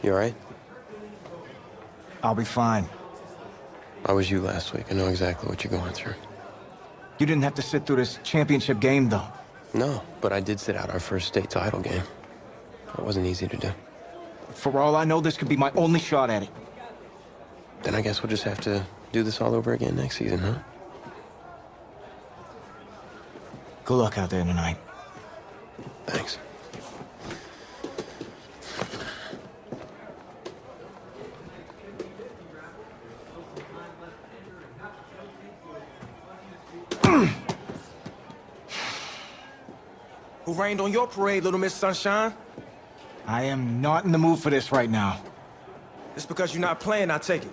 You all right? I'll be fine. I was you last week. I know exactly what you're going through. You didn't have to sit through this championship game, though. No, but I did sit out our first state title game. It wasn't easy to do. For all I know, this could be my only shot at it. Then I guess we'll just have to do this all over again next season, huh? Good luck out there tonight. Thanks. Who rained on your parade, Little Miss Sunshine? I am not in the mood for this right now. Just because you're not playing, I take it.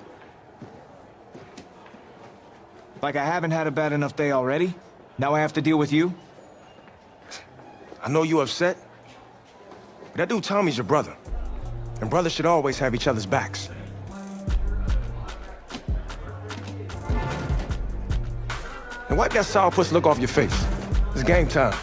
Like I haven't had a bad enough day already? Now I have to deal with you? I know you're upset, but that dude Tommy's your brother. And brothers should always have each other's backs. And wipe that sourpuss look off your face. It's game time.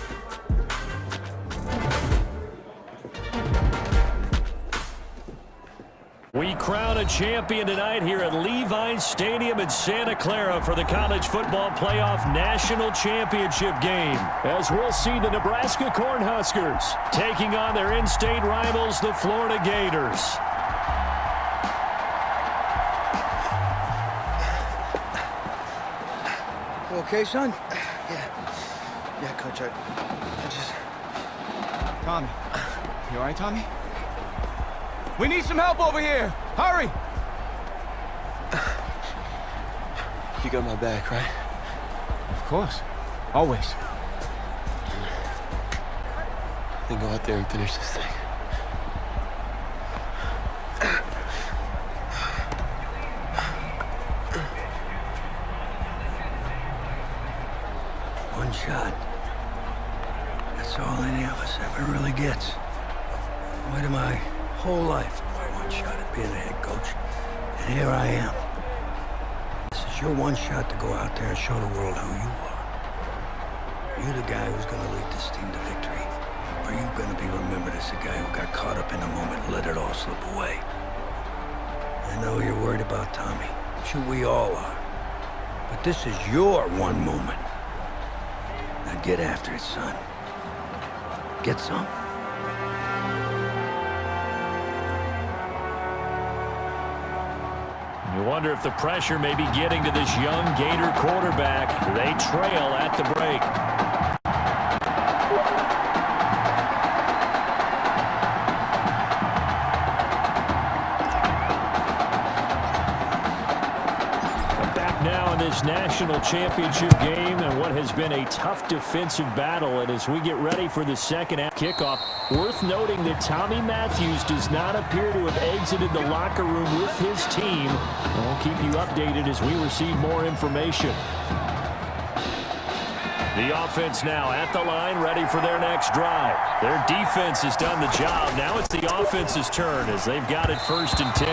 We crown a champion tonight here at Levine Stadium in Santa Clara for the College Football Playoff National Championship game. As we'll see the Nebraska Cornhuskers taking on their in-state rivals, the Florida Gators. You okay, son? Yeah, Coach, I just... Tommy. You all right, Tommy? We need some help over here! Hurry! You got my back, right? Of course. Always. Then go out there and finish this thing. One shot. That's all any of us ever really gets. Wait to my whole life for my one shot at being a head coach. And here I am. This is your one shot to go out there and show the world who you are. Are you the guy who's going to lead this team to victory? Or are you going to be remembered as the guy who got caught up in the moment and let it all slip away? I know you're worried about Tommy. Sure, we all are. But this is your one moment. Now get after it, son. Get some. You wonder if the pressure may be getting to this young Gator quarterback. They trail at the break. Back now in this national championship game and what has been a tough defensive battle. And as we get ready for the second half kickoff, worth noting that Tommy Matthews does not appear to have exited the locker room with his team. We'll keep you updated as we receive more information. The offense now at the line, ready for their next drive. Their defense has done the job. Now it's the offense's turn as they've got it 1st and 10.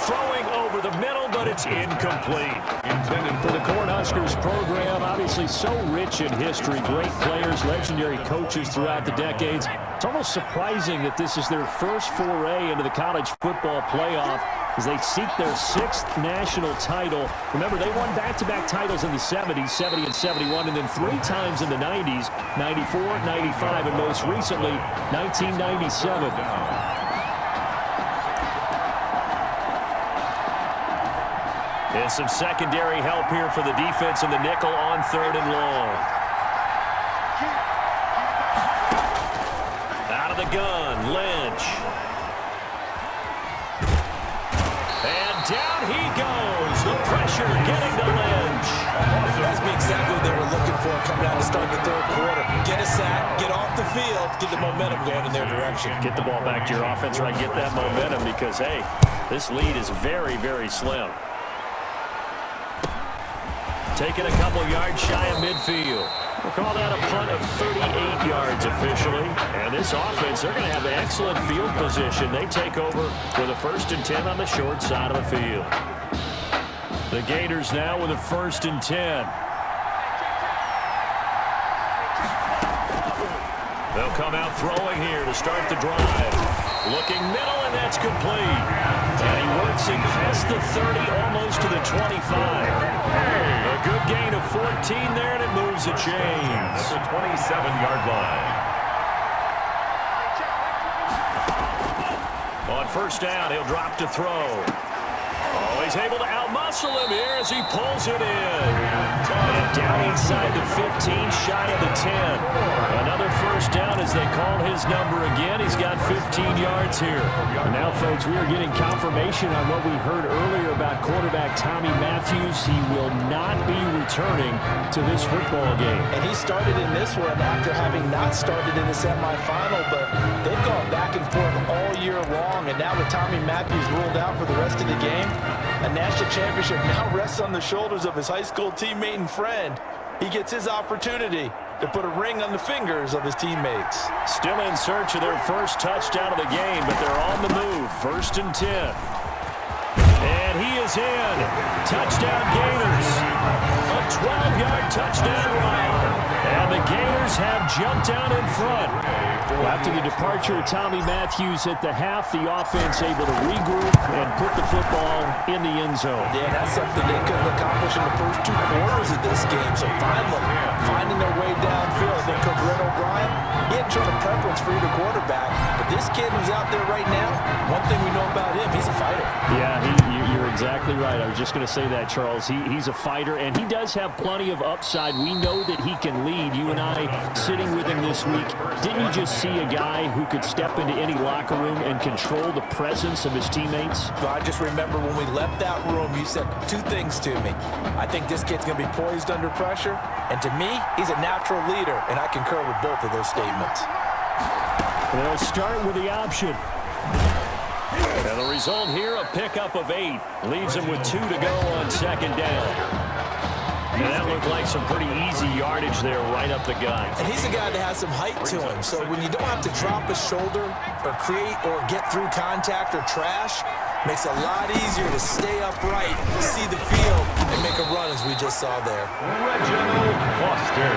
Throwing over the middle, but it's incomplete. Intended for the Cornhuskers program, obviously so rich in history. Great players, legendary coaches throughout the decades. It's almost surprising that this is their first foray into the college football playoff as they seek their 6th national title. Remember, they won back-to-back titles in the 70s, 70 and 71, and then 3 times in the 90s, 94, 95, and most recently, 1997. And some secondary help here for the defense in the nickel on 3rd and long. Out of the gun, Lynch. And down he goes. The pressure getting to Lynch. That's exactly what they were looking for coming out to start the 3rd quarter. Get a sack, get off the field, get the momentum going in their direction. Get the ball back to your offense, right? Get that momentum because, hey, this lead is very, very slim. Taking a couple yards shy of midfield. We'll call that a punt of 38 yards officially. And this offense, they're going to have excellent field position. They take over with a 1st and 10 on the short side of the field. The Gators now with a 1st and 10. They'll come out throwing here to start the drive. Looking middle, and that's complete. And he works it past the 30, almost to the 25. A good gain of 14 there, and it moves the chains. At the 27-yard line. On first down, he'll drop to throw. Oh, he's able to outmuscle him here as he pulls it in. And down inside the 15, shy of the 10. Another first down as they call his number again. He's got 15 yards here. And now, folks, we are getting confirmation on what we heard earlier about quarterback Tommy Matthews. He will not be returning to this football game. And he started in this one after having not started in the semifinal, but they've gone back and forth all year long. And now with Tommy Matthews ruled out for the rest of the game, a national championship now rests on the shoulders of his high school teammate and friend. He gets his opportunity to put a ring on the fingers of his teammates. Still in search of their first touchdown of the game, but they're on the move. 1st and 10. And he is in. Touchdown Gators. A 12-yard touchdown run. And the Gators have jumped out in front. Well, after the departure of Tommy Matthews at the half, the offense able to regroup and put the football in the end zone. Yeah, that's something they couldn't accomplish in the first 2 quarters of this game. So finally, finding their way downfield. I think Coach Red O'Brien, he hadn't shown a preference for either quarterback. But this kid who's out there right now, one thing we know about him, he's a fighter. Yeah, you're exactly right. I was just going to say that, Charles. He's a fighter, and he does have plenty of upside. We know that he can lead. You and I sitting with him this week, didn't you just see a guy who could step into any locker room and control the presence of his teammates? But I just remember when we left that room, you said 2 things to me. I think this kid's going to be poised under pressure, and to me, he's a natural leader, and I concur with both of those statements. They'll start with the option. And the result here, a pickup of 8. Leaves him with 2 to go on 2nd down. And that looked like some pretty easy yardage there right up the gut. And he's a guy that has some height to him, so when you don't have to drop a shoulder or create or get through contact or trash, makes it a lot easier to stay upright, see the field, and make a run as we just saw there. Reginald Foster.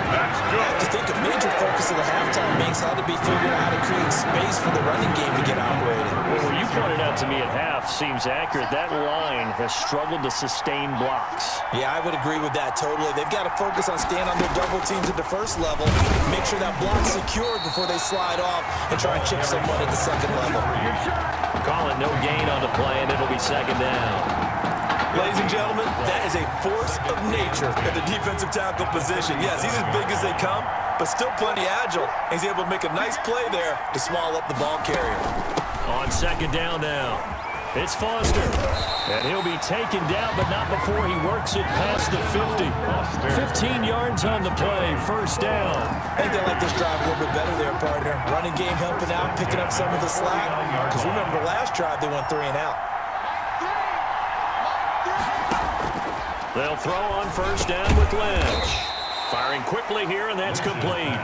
That's good. I have to think a major focus of the halftime makes had to be figuring out how to create space for the running game to get operated. Well, what you pointed out to me at half seems accurate. That line has struggled to sustain blocks. Yeah, I would agree with that totally. They've got to focus on staying on their double teams at the first level, make sure that block's secured before they slide off and try and chip someone at the second level. Calling no gain on the play, and it'll be 2nd down. Ladies and gentlemen, that is a force of nature at the defensive tackle position. Yes, he's as big as they come, but still plenty agile. He's able to make a nice play there to small up the ball carrier. On 2nd down now, it's Foster. And he'll be taken down, but not before he works it past the 50. 15 yards on the play, 1st down. I think they like this drive a little bit better there, partner. Running game helping out, picking up some of the slack. Because remember the last drive, they went 3 and out. They'll throw on 1st down with Lynch. Firing quickly here, and that's complete.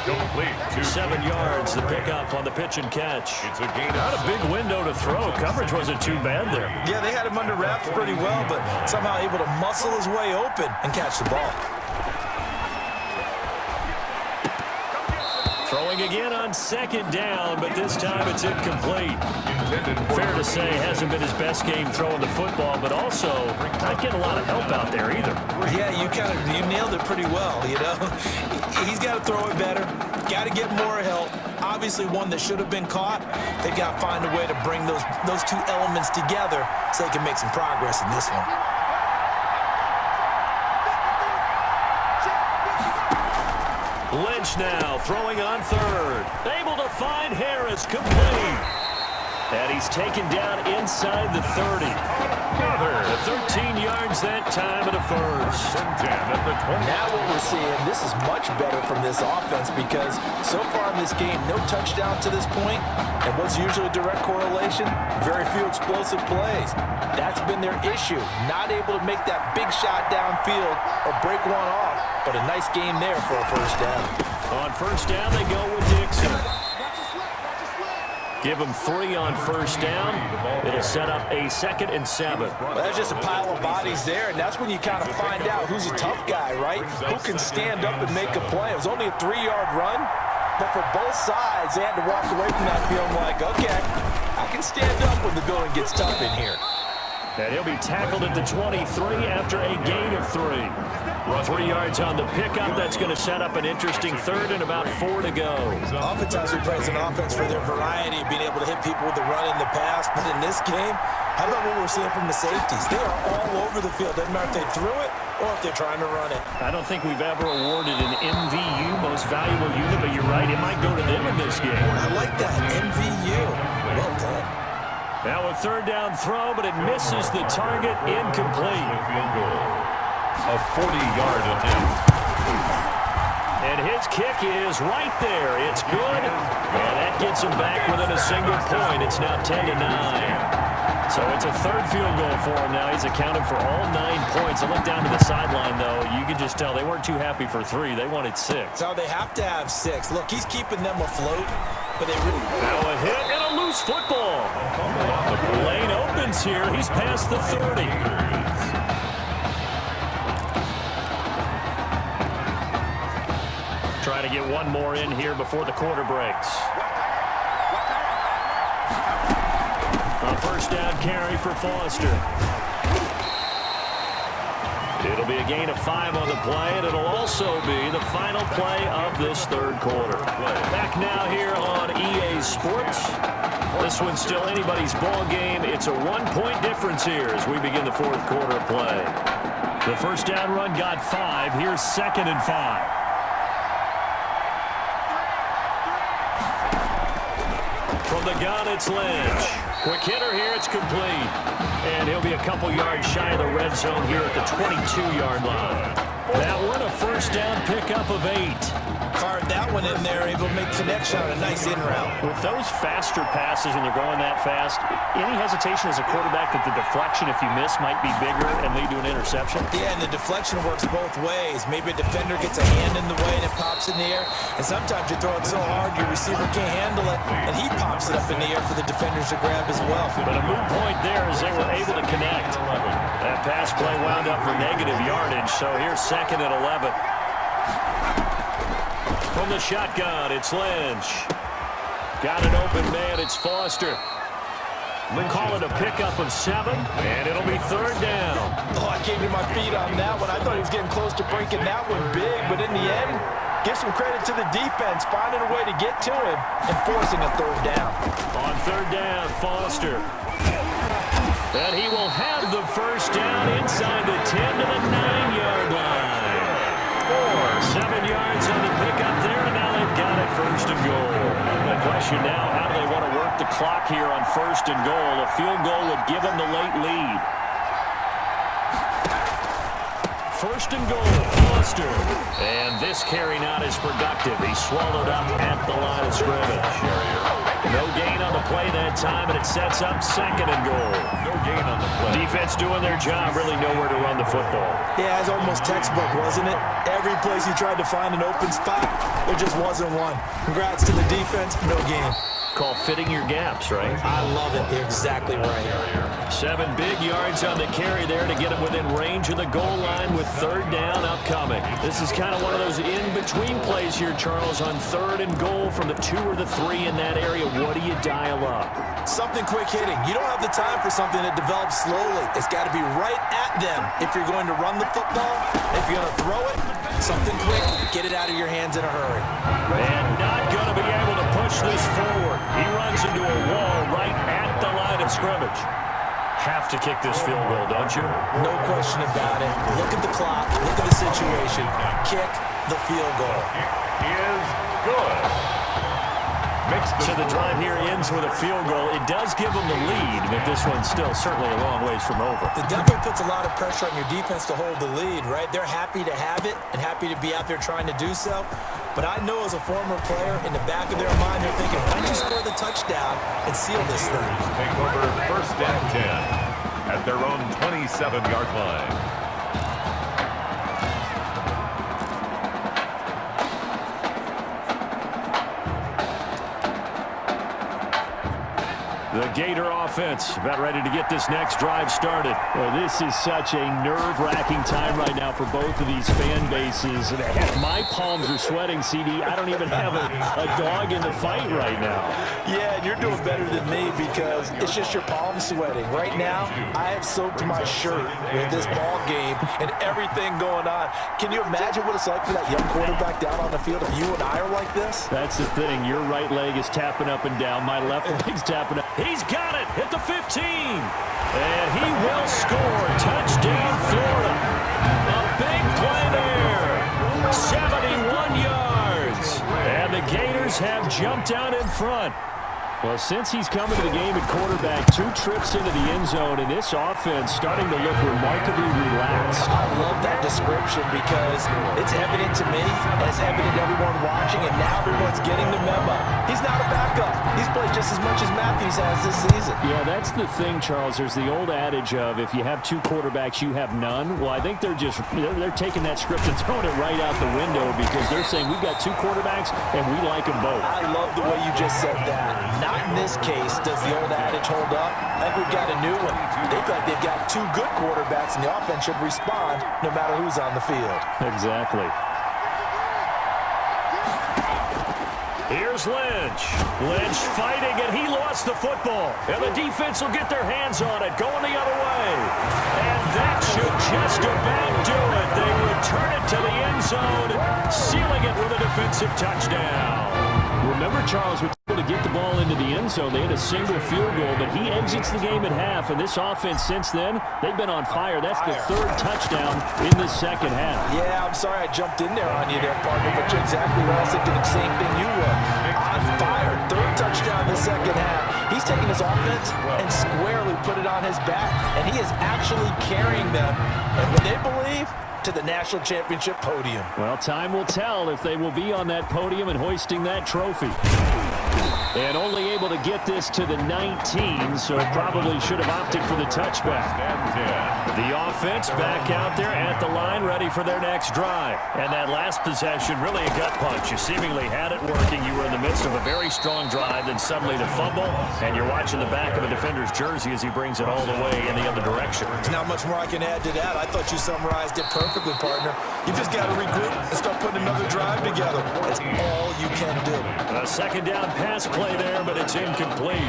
Complete. 7 yards, the pickup on the pitch and catch. It's a gain. Not a big window to throw. Coverage wasn't too bad there. Yeah, they had him under wraps pretty well, but somehow able to muscle his way open and catch the ball. Throwing again on 2nd down, but this time it's incomplete. Fair to say, hasn't been his best game throwing the football, but also not getting a lot of help out there either. Yeah, you nailed it pretty well, you know. He's got to throw it better, got to get more help. Obviously one that should have been caught. They've got to find a way to bring those 2 elements together so they can make some progress in this one. Lynch now throwing on 3rd. Able to find Harris, complete. And he's taken down inside the 30. The 13 yards that time and a first. Now what we're seeing, this is much better from this offense because so far in this game, no touchdown to this point, and what's usually a direct correlation, very few explosive plays. That's been their issue, not able to make that big shot downfield or break one off, but a nice game there for a 1st down. On 1st down, they go with Dixon. Give him 3 on 1st down. It'll set up a 2nd and 7. Well, that's just a pile of bodies there, and that's when you kind of find out who's a tough guy, right? Who can stand up and make a play. It was only a 3-yard run, But for both sides, they had to walk away from that feeling like, okay, I can stand up when the going gets tough in here. And he'll be tackled at the 23 after a gain of 3. 3 yards on the pickup. That's going to set up an interesting third and about 4 to go. Oftentimes we praise an offense for their variety, being able to hit people with the run in the pass. But in this game, how about what we're seeing from the safeties? They are all over the field. Doesn't matter if they threw it or if they're trying to run it. I don't think we've ever awarded an MVU, most valuable unit, but you're right, it might go to them in this game. I like that, MVU. Well done. Now a third down throw, but it misses the target, incomplete. Field goal. A 40-yard attempt. And his kick is right there. It's good. And that gets him back within a single point. It's now 10-9. So it's a third field goal for him now. He's accounted for all 9 points. I look down to the sideline, though. You can just tell they weren't too happy for 3. They wanted 6. So they have to have 6. Look, he's keeping them afloat, but they really... Now a hit and a loose football. The lane opens here. He's past the 30. Trying to get one more in here before the quarter breaks. A first down carry for Foster. It'll be a gain of 5 on the play, and it'll also be the final play of this third quarter. Back now here on EA Sports. This one's still anybody's ball game. It's a 1-point difference here as we begin the fourth quarter of play. The first down run got 5. Here's 2nd and 5. From the gun, it's Lynch. Quick hitter here, it's complete. And he'll be a couple yards shy of the red zone here at the 22-yard line. That one, a first down pickup of 8. Fired that one in there, able to make connection on a nice in route. With those faster passes when they're going that fast, any hesitation as a quarterback that the deflection, if you miss, might be bigger and lead to an interception? Yeah, and the deflection works both ways. Maybe a defender gets a hand in the way and it pops in the air. And sometimes you throw it so hard your receiver can't handle it, and he pops it up in the air for the defenders to grab as well. But a moot point there as they were able to connect. That pass play wound up for negative yardage, so here's 2nd and 11. From the shotgun, it's Lynch. Got an open man, it's Foster. Call it a pickup of 7, and it'll be 3rd down. Oh, I came to my feet on that one. I thought he was getting close to breaking that one big, but in the end, give some credit to the defense, finding a way to get to him and forcing a 3rd down. On 3rd down, Foster. And he will have the first down inside the 10 to the 9-yard line. 7 yards on the pickup there, and now they've got it 1st and goal. The question now, how do they want to work the clock here on 1st and goal? A field goal would give them the late lead. 1st and goal, Foster. And this carry not as productive. He's swallowed up at the line of scrimmage. No gain on the play that time, and it sets up 2nd and goal. No gain on the play. Defense doing their job, really nowhere to run the football. Yeah, it's almost textbook, wasn't it? Every place he tried to find an open spot, there just wasn't one. Congrats to the defense, no gain. Called fitting your gaps, right? I love it. You're exactly right. 7 big yards on the carry there to get him within range of the goal line with 3rd down upcoming. This is kind of one of those in-between plays here, Charles, on 3rd and goal from the 2 or the 3 in that area. What do you dial up? Something quick hitting. You don't have the time for something that develops slowly. It's got to be right at them if you're going to run the football. If you're going to throw it, something quick. Get it out of your hands in a hurry. And not going to be able to push this forward. He runs into a wall right at the line of scrimmage. Have to kick this field goal, don't you? No question about it. Look at the clock. Look at the situation. Kick the field goal. Is good. So the drive here ends with a field goal. It does give them the lead, but this one's still certainly a long ways from over. It definitely puts a lot of pressure on your defense to hold the lead, right? They're happy to have it and happy to be out there trying to do so. But I know as a former player, in the back of their mind, they're thinking, why don't you score the touchdown and seal this thing? Take over 1st and 10 at their own 27-yard line. The Gator offense about ready to get this next drive started. Well, this is such a nerve-wracking time right now for both of these fan bases. And heck, my palms are sweating, CD. I don't even have a dog in the fight right now. Yeah, and you're doing better than me because it's just your palms sweating. Right now, I have soaked my shirt with this ball game and everything going on. Can you imagine what it's like for that young quarterback down on the field if you and I are like this? That's the thing. Your right leg is tapping up and down. My left leg's tapping up. He's got it at the 15. And he will score. Touchdown, Florida. A big play there. 71 yards. And the Gators have jumped out in front. Well, since he's coming to the game at quarterback, 2 trips into the end zone, and this offense starting to look remarkably relaxed. I love that description because it's evident to me, and it's evident to everyone watching, and now everyone's getting the memo. He's not a backup. He's played just as much as Matthews has this season. Yeah, that's the thing, Charles. There's the old adage of if you have 2 quarterbacks, you have none. Well, I think they're taking that script and throwing it right out the window because they're saying we've got 2 quarterbacks, and we like them both. I love the way you just said that. Not in this case does the old adage hold up. I think we've got a new one. They feel like they've got 2 good quarterbacks, and the offense should respond no matter who's on the field. Exactly. Here's Lynch. Lynch fighting, and he lost the football. And the defense will get their hands on it, going the other way. And that should just about do it. They return it to the end zone, sealing it with a defensive touchdown. Remember, Charles, was able to get the ball into the end zone. They had a single field goal, but he exits the game at half. And this offense since then, they've been on fire. That's the 3rd touchdown in the second half. Yeah, I'm sorry I jumped in there on you there, partner, but you're exactly right. I was thinking the same thing you were. On fire, 3rd touchdown in the second half. He's taking his offense and squarely put it on his back, and he is actually carrying them. And when they believe, to the national championship podium. Well, time will tell if they will be on that podium and hoisting that trophy. And only able to get this to the 19, so probably should have opted for the touchback. The offense back out there at the line, ready for their next drive. And that last possession, really a gut punch. You seemingly had it working. You were in the midst of a very strong drive, then suddenly the fumble, and you're watching the back of a defender's jersey as he brings it all the way in the other direction. There's not much more I can add to that. I thought you summarized it perfectly, partner. You just got to regroup and start putting another drive together. That's all you can do. A second down pass play there, but it's incomplete.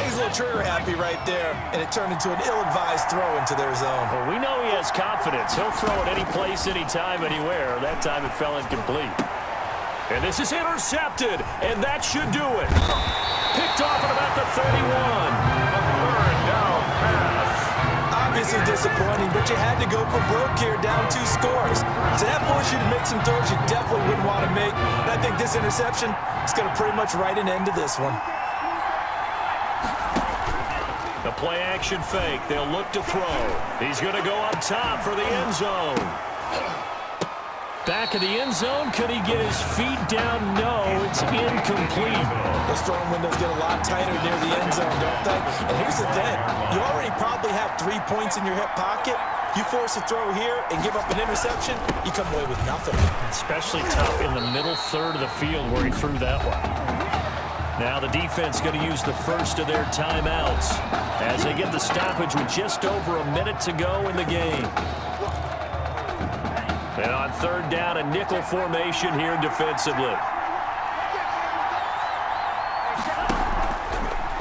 He's a little trigger happy right there, and it turned into an ill-advised throw into their zone. Well, we know he has confidence. He'll throw it any place, anytime, anywhere. That time it fell incomplete. And this is intercepted, and that should do it. Picked off at about the 31. A 3rd down pass. Obviously disappointing, but you had to go for broke here, down 2 scores. So that forced you to make some throws you definitely wouldn't want to make. And I think this interception is going to pretty much write an end to this one. The play action fake. They'll look to throw. He's going to go up top for the end zone. Back of the end zone. Could he get his feet down? No, it's incomplete. Those throwing windows get a lot tighter near the end zone, don't they? And here's the thing. You already probably have 3 points in your hip pocket. You force a throw here and give up an interception, you come away with nothing. Especially tough in the middle third of the field where he threw that one. Now the defense going to use the first of their timeouts as they get the stoppage with just over a minute to go in the game. And on 3rd down, a nickel formation here defensively.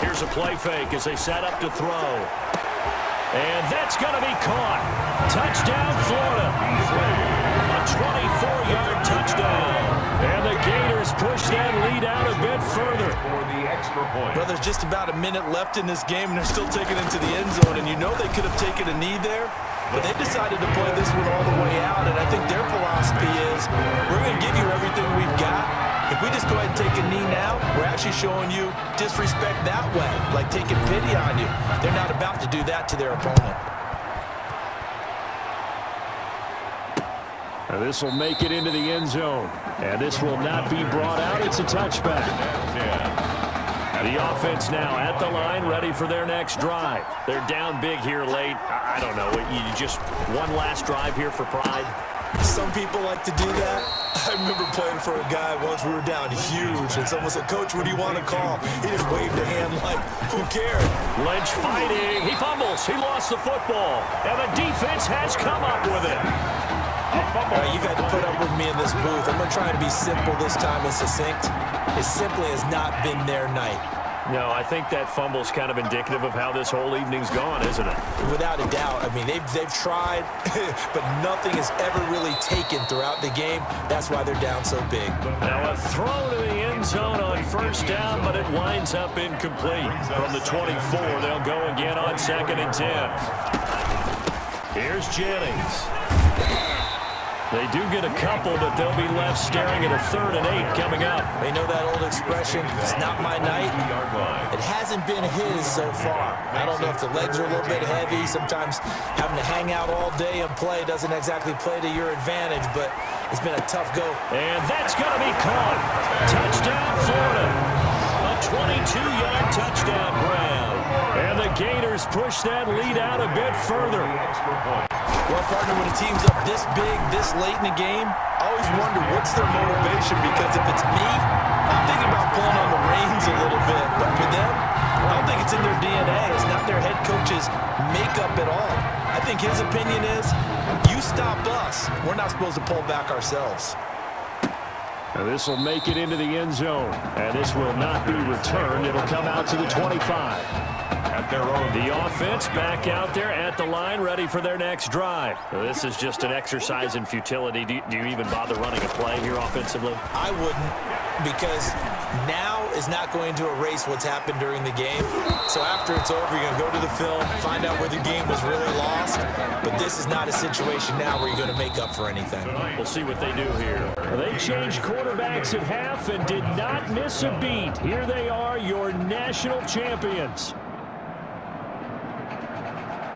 Here's a play fake as they set up to throw. And that's going to be caught. Touchdown, Florida. A 24-yard touchdown. And the Gators push that lead out a bit further. For the extra point. Well, there's just about a minute left in this game, and they're still taking it to the end zone. And you know they could have taken a knee there, but they decided to play this one all the way out. And I think their philosophy is, we're going to give you everything we've got. If we just go ahead and take a knee now, we're actually showing you disrespect that way, like taking pity on you. They're not about to do that to their opponent. Now this will make it into the end zone. And this will not be brought out. It's a touchback. The offense now at the line, ready for their next drive. They're down big here late. I don't know. You just one last drive here for pride. Some people like to do that. I remember playing for a guy once. We were down huge, and someone said, "Coach, what do you want to call?" He just waved a hand like, who cares? Lynch fighting. He fumbles. He lost the football. And the defense has come up with it. All right, you've had to put up with me in this booth. I'm going to try to be simple this time and succinct. It simply has not been their night. No, I think that fumble's kind of indicative of how this whole evening's gone, isn't it? Without a doubt. I mean, they've tried, but nothing has ever really taken throughout the game. That's why they're down so big. Now a throw to the end zone on first down, but it winds up incomplete. From the 24, they'll go again on 2nd and 10. Here's Jennings. They do get a couple, but they'll be left staring at a 3rd and 8 coming up. They know that old expression, it's not my night. It hasn't been his so far. I don't know if the legs are a little bit heavy. Sometimes having to hang out all day and play doesn't exactly play to your advantage, but it's been a tough go. And that's going to be caught. Touchdown, Florida. A 22-yard touchdown grab. And the Gators push that lead out a bit further. Well, partner, when a team's up this big, this late in the game, I always wonder what's their motivation, because if it's me, I'm thinking about pulling on the reins a little bit. But for them, I don't think it's in their DNA. It's not their head coach's makeup at all. I think his opinion is, you stop us, we're not supposed to pull back ourselves. Now this will make it into the end zone, and this will not be returned. It'll come out to the 25. The offense back out there at the line, ready for their next drive. Now, this is just an exercise in futility. Do you even bother running a play here offensively? I wouldn't, because now is not going to erase what's happened during the game. So after it's over, you're going to go to the film, find out where the game was really lost. But this is not a situation now where you're going to make up for anything. We'll see what they do here. They changed quarterbacks at half and did not miss a beat. Here they are, your national champions.